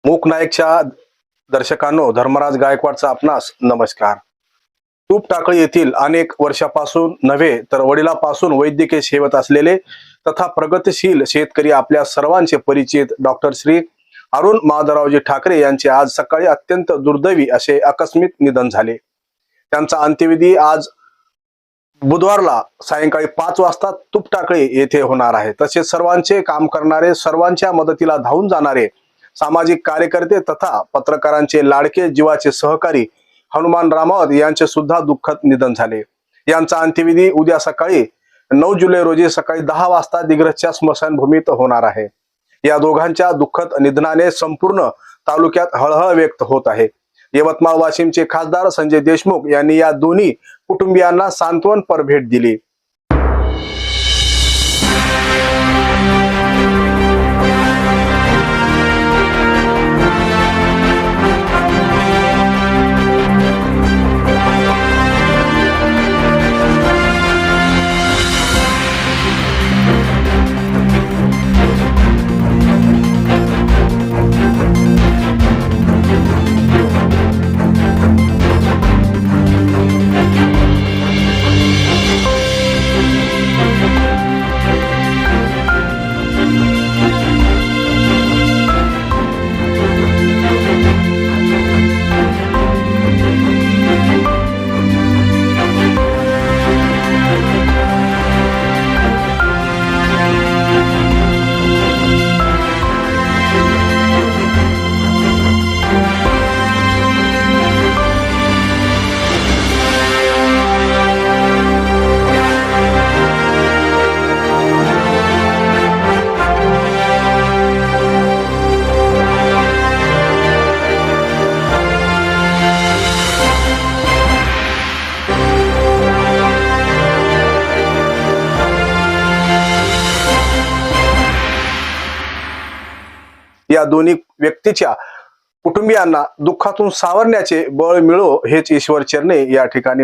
मूक नायकच्या दर्शकांनो, धर्मराज गायकवाडचा आपणास नमस्कार. तूप टाकळी येथील अनेक वर्षापासून नव्हे तर वडिलापासून वैद्यकीय सेवेत असलेले तथा प्रगतिशील शेतकरी आपल्या सर्वांचे परिचित डॉक्टर श्री अरुण माधवरावजी ठाकरे यांचे आज सकाळी अत्यंत दुर्दैवी असे आकस्मिक निधन झाले. त्यांचा अंत्यविधी आज बुधवारला सायंकाळी 5 वाजता तूप टाकळी येथे होणार आहे. तसेच सर्वांचे काम करणारे, सर्वांच्या मदतीला धावून जाणारे सामाजिक कार्यकर्ते तथा पत्रकारांचे लाडके जीवाचे सहकारी हनुमान रामावत यांचे सुद्धा दुःखद निधन झाले. यांचा अंत्यविधी उद्या सकाळी 9 जुलै रोजी सकाळी 10 वाजता दिग्रसच्या स्मशानभूमीत होणार आहे. या दोघांच्या दुःखद निधनाने संपूर्ण तालुक्यात हळहळ व्यक्त होत आहे. यवतमाळ वाशिमचे खासदार संजय देशमुख यांनी या दोन्ही कुटुंबियांना सांत्वनपर भेट दिली. या दोन्ही व्यक्तीच्या कुटुंबियांना दुःखातून सावरण्याचे बळ मिळो हेच ईश्वर चरणी या ठिकाणी